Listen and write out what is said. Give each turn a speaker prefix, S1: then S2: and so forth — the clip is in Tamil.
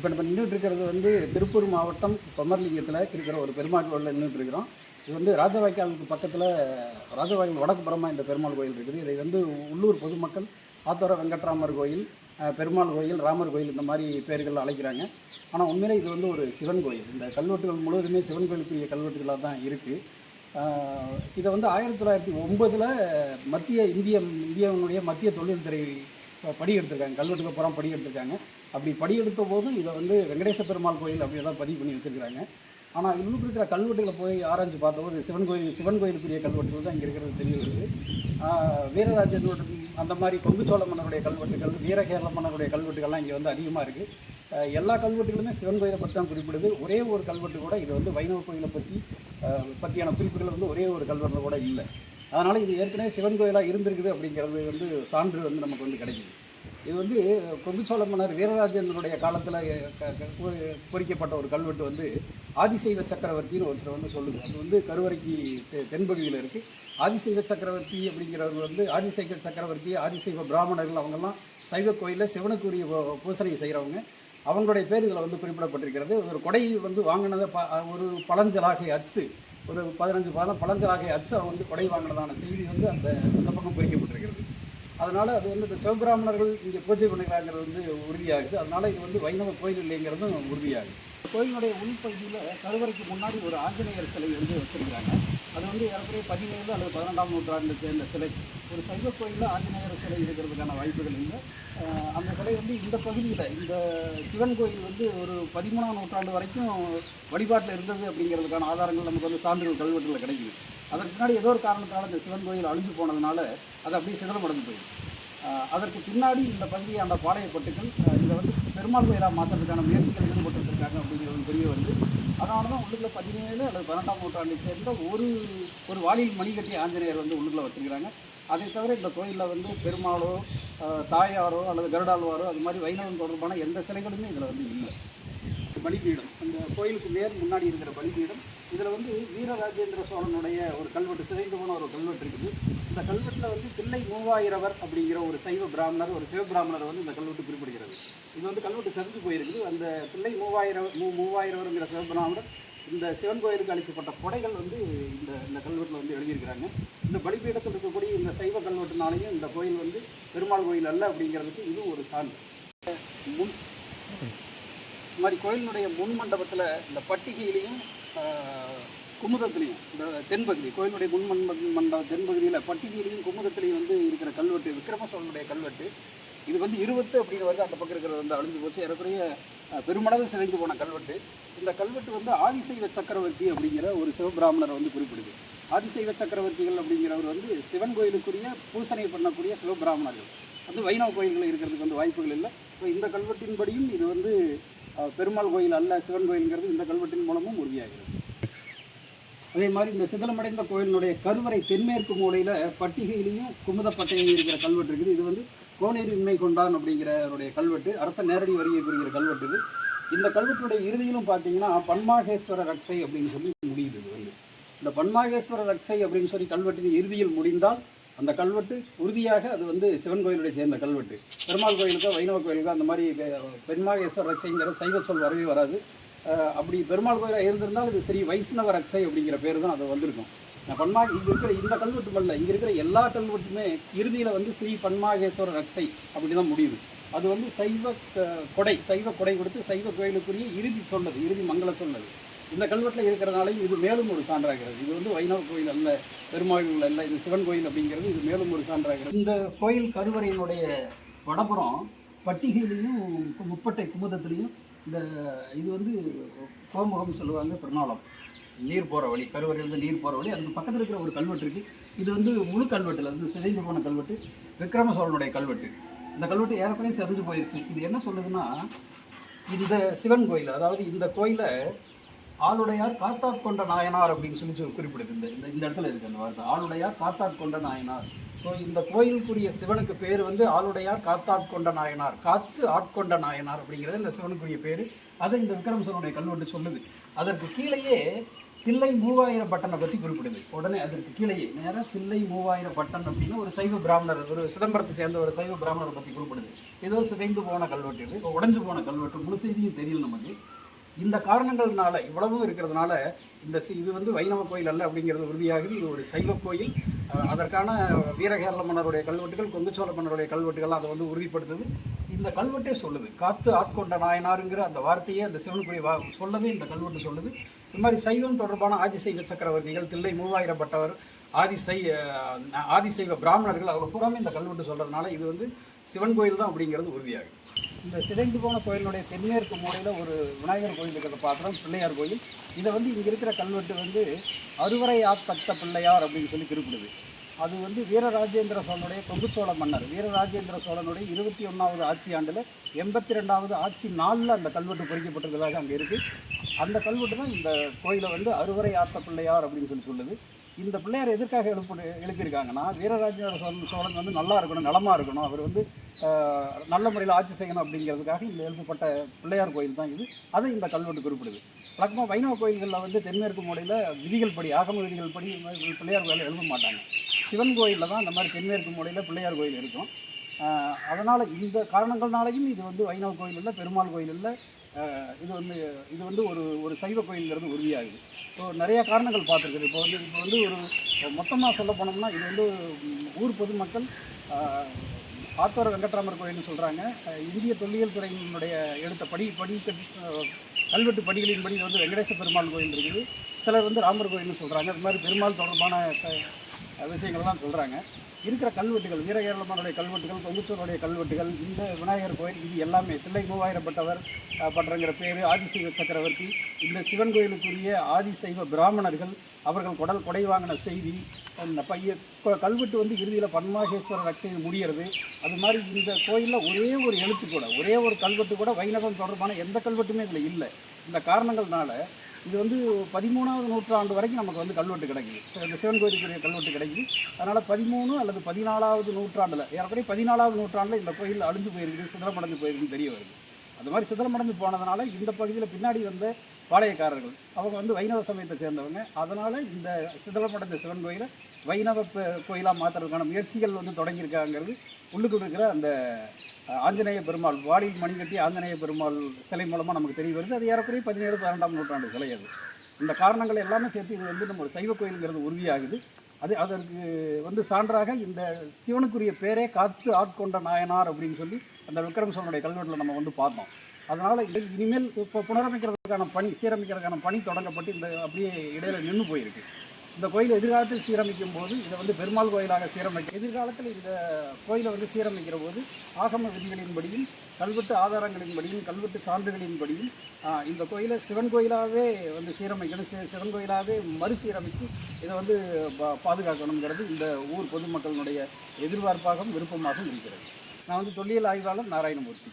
S1: இப்போ நம்ம நின்றுட்டு இருக்கிறது வந்து திருப்பூர் மாவட்டம் கொமர்லிங்கத்தில் இருக்கிற ஒரு பெருமாள் கோயிலில் நின்றுட்டு இருக்கிறோம். இது வந்து ராஜவாய்க்காலுக்கு பக்கத்தில் ராஜவாய்க்கால் வடக்கு புறமாக இந்த பெருமாள் கோயில் இருக்குது. இதை வந்து உள்ளூர் பொதுமக்கள் ஆத்தோர வெங்கட்ராமர் கோயில், பெருமாள் கோயில், ராமர் கோயில் இந்த மாதிரி பேர்கள் அழைக்கிறாங்க. ஆனால் உண்மையிலே இது வந்து ஒரு சிவன் கோயில். இந்த கல்வெட்டுகள் முழுவதுமே சிவன் கோயிலுக்குரிய கல்வெட்டுகளாக தான் இருக்குது. இதை வந்து 1909 மத்திய இந்தியாவினுடைய மத்திய தொழில்துறை படி எடுத்திருக்காங்க. கல்வெட்டுக்கு புறம் படி எடுத்திருக்காங்க. அப்படி படி எடுத்த போதும் இதை வந்து வெங்கடேச பெருமாள் கோயில் அப்படி தான் பதிவு பண்ணி வச்சுருக்கிறாங்க. ஆனால் இன்னும் இருக்கிற கல்வெட்டுகளை போய் ஆராய்ச்சி பார்த்தபோது சிவன் கோயிலுக்குரிய கல்வெட்டுகள் தான் இங்கே இருக்கிறது தெரிய வருது. வீரராஜனோட அந்த மாதிரி கொங்கு சோழ மன்னருடைய கல்வெட்டுகள், வீரகேரள மன்னருடைய கல்வெட்டுகள்லாம் இங்கே வந்து அதிகமாக இருக்குது. எல்லா கல்வெட்டுகளுமே சிவன் கோயிலை பற்றி தான் குறிப்பிடுது. ஒரே ஒரு கல்வெட்டு கூட இது வந்து வைணவ கோயிலை பற்றியான குறிப்புகள் வந்து ஒரே ஒரு கல்வெட்டில் கூட இல்லை. அதனால் இது ஏற்கனவே சிவன் கோயிலாக இருந்திருக்குது அப்படிங்கிறது வந்து சான்று வந்து நமக்கு வந்து கிடைக்குது. இது வந்து கொங்கு சோழ மன்னர் வீரராஜேந்திரனுடைய காலத்தில் பொறிக்கப்பட்ட ஒரு கல்வெட்டு வந்து ஆதிசைவ சக்கரவர்த்தின்னு ஒருத்தர் வந்து சொல்லுது. அது வந்து கருவறைக்கு தென்பகுதியில் இருக்குது. ஆதிசைவ சக்கரவர்த்தி அப்படிங்கிறவர் வந்து ஆதிசைவ சக்கரவர்த்தி, ஆதிசைவ பிராமணர்கள் அவங்கெல்லாம் சைவ கோயிலில் சிவனுக்குரிய பூசனை செய்கிறவங்க. அவங்களுடைய பேர் இதில் வந்து குறிப்பிடப்பட்டிருக்கிறது. ஒரு கொடை வந்து வாங்கினதை ஒரு பழஞ்சலாகை அச்சு, ஒரு 15 பழஞ்சலாகை அச்சு அவன் வந்து கொடை வாங்கினதான செய்தி வந்து அந்த பக்கம் குறிக்கப்பட்டிருக்கிறது. அதனால் அது வந்து இந்த சிவபிராமணர்கள் இங்கே பூஜை பண்ணுறாங்கிறது வந்து உறுதியாகுது. அதனால் இது வந்து வைணவ கோயில் இல்லைங்கிறதும் உறுதியாகுது. கோயிலுடைய உள்பகுதியில் கருவறைக்கு முன்னாடி ஒரு ஆஞ்சநேயர் சிலை வந்து வச்சுருக்காங்க. அது வந்து ஏறக்குறைய 17 அல்லது 12ஆம் நூற்றாண்டு சேர்ந்த சிலை. ஒரு சைவ கோயிலில் ஆஞ்சநேயர் சிலை இருக்கிறதுக்கான வாய்ப்புகள் இல்லை. அந்த சிலை வந்து இந்த பகுதியில், இந்த சிவன் கோயில் வந்து ஒரு 13ஆம் நூற்றாண்டு வரைக்கும் வழிபாட்டில் இருந்தது அப்படிங்கிறதுக்கான ஆதாரங்கள் நமக்கு வந்து சான்றுகள் கல்வெட்டில் கிடைக்குது. அதற்கு முன்னாடி ஏதோ ஒரு காரணத்தால் இந்த சிவன் கோயில் அழிஞ்சு போனதுனால அது அப்படியே சிதறமடைந்து போயிடுச்சு. அதற்கு பின்னாடி இந்த பகுதியை அந்த பாளையப்பட்டுக்கள் இதை வந்து பெருமாள் கோயிலாக மாற்றுறதுக்கான முயற்சிகள் ஈடுபட்டுருக்காங்க அப்படிங்கிறது தெரிய வந்து, அதனால தான் உள்ளுக்குள்ள 17 அல்லது 12ஆம் நூற்றாண்டை சேர்ந்த ஒரு வாளியில் மணிகட்டி ஆஞ்சநேயர் வந்து உள்ளுக்குள்ள வச்சுருக்கிறாங்க. அதை தவிர இந்த கோயிலில் வந்து பெருமாளோ, தாயாரோ அல்லது கருடாழ்வாரோ அது மாதிரி வைணவம் தொடர்பான எந்த சிலைகளுமே இதில் வந்து இல்லை. பலிபீடம், அந்த கோயிலுக்கு முன்னாடி இருக்கிற பலிபீடம், இதில் வந்து வீரராஜேந்திர சோழனுடைய ஒரு கல்வெட்டு, சிதைந்து போன ஒரு கல்வெட்டு இருக்குது. இந்த கல்வெட்டில் வந்து தில்லை மூவாயிரவர் அப்படிங்கிற ஒரு சைவ பிராமணர், ஒரு சிவபிராமணர் வந்து இந்த கல்வெட்டு குறிப்பிடுகிறது. இது வந்து கல்வெட்டு சரிஞ்சு போயிருக்குது. அந்த தில்லை மூவாயிரவருங்கிற சிவபிராமணர் இந்த சிவன் கோயிலுக்கு அளிக்கப்பட்ட கொடைகள் வந்து இந்த கல்வெட்டில் வந்து எழுதியிருக்கிறாங்க. இந்த பலிபீடத்தில் இருக்கக்கூடிய இந்த சைவ கல்வெட்டுனாலையும் இந்த கோயில் வந்து பெருமாள் கோயில் அல்ல அப்படிங்கிறதுக்கு இது ஒரு சான்று. இந்த மாதிரி கோயிலினுடைய முன் மண்டபத்தில் இந்த பட்டிகையிலையும் குமுதத்துலேயும், இந்த தென்பகுதி கோயிலுடைய மண்டப தென்பகுதியில் பட்டிகையிலையும் குமுதத்துலேயும் வந்து இருக்கிற கல்வெட்டு விக்ரம சோழனுடைய கல்வெட்டு. இது வந்து 20 அப்படின்னு வந்து அந்த பக்கம் இருக்கிறது வந்து அழிஞ்சு போச்சு. ஏறக்குறைய பெருமளவு சிதைந்து போன கல்வெட்டு. இந்த கல்வெட்டு வந்து ஆதிசைவ சக்கரவர்த்தி அப்படிங்கிற ஒரு சிவபிராமணரை வந்து குறிப்பிடுது. ஆதிசைவ சக்கரவர்த்திகள் அப்படிங்கிறவர் வந்து சிவன் கோயிலுக்குரிய பூசனை பண்ணக்கூடிய சிவபிராமணர்கள். வந்து வைணவ கோயில்கள் இருக்கிறதுக்கு வந்து வாய்ப்புகள் இல்லை. ஸோ இந்த கல்வெட்டின்படியும் இது வந்து பெருமாள் கோயில் அல்ல, சிவன் கோயிலுங்கிறது இந்த கல்வெட்டின் மூலமும் உறுதியாகிறது. அதே மாதிரி இந்த சிதலமடைந்த கோயிலினுடைய கருவறை தென்மேற்கு மூலையில் பட்டிகையிலையும் குமுதப்பட்டையிலையும் இருக்கிற கல்வெட்டு இருக்குது. இது வந்து கோனேரி உண்மை கொண்டான் அப்படிங்கிறவருடைய கல்வெட்டு, அரச நேரடி வரியை குறிக்கிற கல்வெட்டு இது. இந்த கல்வெட்டுடைய இறுதியிலும் பார்த்தீங்கன்னா பன்மாகேஸ்வர ரக்ஷை அப்படின்னு சொல்லி முடியுது. இது வந்து இந்த பன்மாகேஸ்வர ரக்ஷை அப்படின்னு சொல்லி கல்வெட்டின் இறுதியில் முடிந்தால் அந்த கல்வெட்டு உறுதியாக அது வந்து சிவன் கோயிலுடைய சேர்ந்த கல்வெட்டு. பெருமாள் கோயிலுக்கோ வைணவ கோயிலுக்கோ அந்த மாதிரி பென்மாகேஸ்வர ரக்ஷைங்கிற சைவ சொல் வரவே வராது. அப்படி பெருமாள் கோயிலாக இருந்திருந்தால் இது சரி வைஷ்ணவ ரக்ஷை அப்படிங்கிற பேர் தான் அது வந்திருக்கும். இங்கே இருக்கிற இந்த கல்வெட்டு பண்ணல, இங்கே இருக்கிற எல்லா கல்வெட்டுமே இறுதியில் வந்து ஸ்ரீ பன்மாகேஸ்வர ரக்ஷை அப்படி தான் முடியுது. அது வந்து சைவ கொடை கொடுத்து சைவ கோயிலுக்குரிய இறுதி மங்கள சொன்னது. இந்த கல்வெட்டில் இருக்கிறதுனாலையும் இது மேலும் ஒரு சான்றாகிறது. இது வந்து வைணவ கோயில் அல்ல, பெருமாள் அல்ல, இது சிவன் கோயில் அப்படிங்கிறது இது மேலும் ஒரு சான்றாகிறது. இந்த கோயில் கருவறையினுடைய வடபுறம் பட்டிகையிலையும் முப்பட்டை குமுதத்துலேயும் இது வந்து கோமுகம் சொல்லுவாங்க, பிரணாளம், நீர் போகிற வழி, கருவறையிலிருந்து நீர் போகிற வழி. அதுக்கு பக்கத்தில் இருக்கிற ஒரு கல்வெட்டு இருக்குது. இது வந்து முழு கல்வெட்டில் வந்து சிதைந்து போன கல்வெட்டு, விக்ரம சோழனுடைய கல்வெட்டு. இந்த கல்வெட்டு ஏறக்குறைய செறிஞ்சு போயிடுச்சு. இது என்ன சொல்லுதுன்னா, இந்த சிவன் கோயில், அதாவது இந்த கோயிலை ஆளுடையார் காத்தாட்கொண்ட நாயனார் அப்படின்னு சொல்லி குறிப்பிடுது. இந்த இடத்துல இருக்குது அந்த வார்த்தை, ஆளுடையார் காத்தாட்கொண்ட நாயனார். ஸோ இந்த கோயிலுக்குரிய சிவனுக்கு பேர் வந்து ஆளுடையார் காத்தாட்கொண்ட நாயனார், காத்து ஆட்கொண்ட நாயனார் அப்படிங்கிறது இந்த சிவனுக்குரிய பேர். அதை இந்த விக்ரம சோழனுடைய கல்வெட்டு சொல்லுது. அதற்கு கீழேயே தில்லை மூவாயிர பட்டனை பற்றி குறிப்பிடுது. உடனே அதற்கு கீழேயே நேராக தில்லை மூவாயிர பட்டன் அப்படின்னு ஒரு சைவ பிராமணர், ஒரு சிதம்பரத்தை சேர்ந்த ஒரு சைவ பிராமணரை பற்றி குறிப்பிடுது. ஏதோ சிதைந்து போன கல்வெட்டு, இது உடைஞ்சு போன கல்வெட்டு, முழு செய்தியும் தெரியல நமக்கு. இந்த காரணங்கள்னால இவ்வளவும் இருக்கிறதுனால இது வந்து வைணவ கோயில் அல்ல அப்படிங்கிறது உறுதியாகுது. இது ஒரு சைவ கோயில். அதற்கான வீரகேரள மன்னருடைய கல்வெட்டுகள், கொங்குச்சோழ மன்னருடைய கல்வெட்டுகள் அதை வந்து உறுதிப்படுத்துது. இந்த கல்வெட்டே சொல்லுது, காத்து ஆட்கொண்ட நாயனாருங்கிற அந்த வார்த்தையே அந்த சிவனுக்குரிய சொல்லவே இந்த கல்வெட்டு சொல்லுது. இது மாதிரி சைவம் தொடர்பான ஆதிசைவ சக்கரவர்த்திகள், தில்லை மூவாயிரப்பட்டவர், ஆதிசைவ பிராமணர்கள், அவங்க பூராமே இந்த கல்வெட்டு சொல்கிறதுனால இது வந்து சிவன் கோயில் தான் அப்படிங்கிறது உறுதியாகுது. இந்த சிதைந்து போன கோயிலுடைய தென்மேற்கு மூலையில் ஒரு விநாயகர் கோயில் இருக்கிறத பார்க்குறோம், பிள்ளையார் கோயில். இதை வந்து இங்கே இருக்கிற கல்வெட்டு வந்து அறுவரை ஆத்தத்த பிள்ளையார் அப்படின்னு சொல்லி குறிப்பிடுது. அது வந்து வீரராஜேந்திர சோழனுடைய கொங்குச்சோழ மன்னர் வீரராஜேந்திர சோழனுடைய 21வது ஆட்சி ஆண்டில் 82வது ஆட்சி நாளில் அந்த கல்வெட்டு பொறிக்கப்பட்டிருக்கிறதாக அங்கே இருக்குது. அந்த கல்வெட்டு தான் இந்த கோயிலை வந்து அறுவரை ஆத்த பிள்ளையார் அப்படின்னு சொல்லுது. இந்த பிள்ளையார் எதற்காக எழுப்பியிருக்காங்கன்னா, வீரராஜேந்திர சோழன் வந்து நல்லா இருக்கணும், நலமாக இருக்கணும், அவர் வந்து நல்ல முறையில் ஆட்சி செய்யணும் அப்படிங்கிறதுக்காக இந்த எழுதப்பட்ட பிள்ளையார் கோயில் தான் இது. அதை இந்த கல்வெட்டு குறிப்பிடுது. வழக்கமாக வைணவ கோயில்களில் வந்து தென்மேற்கு மூலையில் விதிகள் படி, ஆகம விதிகள் படி பிள்ளையார் கோயில் எழுத மாட்டாங்க. சிவன் கோயிலில் தான் இந்த மாதிரி தென்மேற்கு மூலையில் பிள்ளையார் கோயில் இருக்கும். அதனால் இந்த காரணங்கள்னாலையும் இது வந்து வைணவ கோயில் இல்லை, பெருமாள் கோயில் இல்லை, இது வந்து ஒரு சைவ கோயில்ங்கிறது உறுதியாகுது. ஸோ நிறையா காரணங்கள் பார்த்துருக்குது. இப்போ வந்து ஒரு மொத்தமாக சொல்ல போனோம்னா, இது வந்து ஊர் பொதுமக்கள் ஆத்தோர வெங்கட்ராமர் கோயில்னு சொல்கிறாங்க. இந்திய தொல்லியல் துறையினுடைய எடுத்த கல்வெட்டு படிகளின்படி இது வந்து வெங்கடேச பெருமாள் கோயில் இருக்குது. சிலர் வந்து ராமர் கோயில்னு சொல்கிறாங்க. அது மாதிரி பெருமாள் தொடர்பான விஷயங்கள்லாம் சொல்கிறாங்க. இருக்கிற கல்வெட்டுகள், வீரகேரளமானுடைய கல்வெட்டுகள், கொங்குச்சோருடைய கல்வெட்டுகள், இந்த விநாயகர் கோயில், இது எல்லாமே தில்லை மூவாயிரப்பட்டவர் பட்டங்கிற பேர், ஆதிசைவ சக்கரவர்த்தி, இந்த சிவன் கோயிலுக்குரிய ஆதிசைவ பிராமணர்கள், அவர்கள் கொடை வாங்கின செய்தி, கல்வெட்டு வந்து இறுதியில் பன்மாகேஸ்வரர் ரட்சையில் முடிகிறது. அது மாதிரி இந்த கோயிலில் ஒரே ஒரு எழுத்து கூட, ஒரே ஒரு கல்வெட்டு கூட வைணவம் தொடர்பான எந்த கல்வெட்டுமே இதில் இல்லை. இந்த காரணங்கள்னால இது வந்து 13வது நூற்றாண்டு வரைக்கும் நமக்கு வந்து கல்வெட்டு கிடைக்குது. இந்த சிவன் கோயிலுக்குரிய கல்வெட்டு கிடைக்குது. அதனால் 13 அல்லது 14வது நூற்றாண்டில், ஏற்கனவே 14வது நூற்றாண்டில் இந்த கோயில் அழிஞ்சு போயிருக்குது, சிதறமடைஞ்சு போயிருக்குன்னு தெரிய வருது. அது மாதிரி சிதறமடைஞ்சு போனதுனால இந்த பகுதியில் பின்னாடி வந்த பாளையக்காரர்கள் அவங்க வந்து வைணவ சமயத்தை சேர்ந்தவங்க. அதனால் இந்த சிதறமடைந்த சிவன் கோயிலை வைணவ கோயிலாக மாற்றுறதுக்கான முயற்சிகள் வந்து தொடங்கியிருக்காங்கிறது உள்ளுக்கு இருக்கிற அந்த ஆஞ்சநேய பெருமாள், வாடியில் மணிகட்டி ஆஞ்சநேய பெருமாள் சிலை மூலமாக நமக்கு தெரிய வருது. அது ஏறக்குறைய 17-12ஆம் நூற்றாண்டு சிலை. அது இந்த காரணங்கள் எல்லாமே சேர்த்து இது வந்து நம்ம ஒரு சைவ கோயிலுங்கிறது உறுதியாகுது. அதற்கு வந்து சான்றாக இந்த சிவனுக்குரிய பேரே காத்து ஆட்கொண்ட நாயனார் அப்படின்னு சொல்லி அந்த விக்ரம் சோழனுடைய கல்வெட்டில் நம்ம வந்து பார்த்தோம். அதனால் இனிமேல் இப்போ புனரமைக்கிறதுக்கான பணி, சீரமைக்கிறதுக்கான பணி தொடங்கப்பட்டு இந்த அப்படியே இடையில நின்று போயிருக்கு. இந்த கோயில் எதிர்காலத்தில் சீரமைக்கும் போது இதை வந்து பெருமாள் கோயிலாக எதிர்காலத்தில் இந்த கோயிலை வந்து சீரமைக்கிற போது ஆகம விதிகளின்படியும், கல்வெட்டு ஆதாரங்களின்படியும், கல்வெட்டு சான்றுகளின்படியும் இந்த கோயிலை சிவன் கோயிலாகவே வந்து சீரமைக்கணும், சிவன் கோயிலாகவே மறுசீரமைத்து இதை வந்து பாதுகாக்கணுங்கிறது இந்த ஊர் பொதுமக்களினுடைய எதிர்பார்ப்பாகவும் விருப்பமாகவும் இருக்கிறது. நான் வந்து தொல்லியல் ஆய்வாளர் நாராயணமூர்த்தி.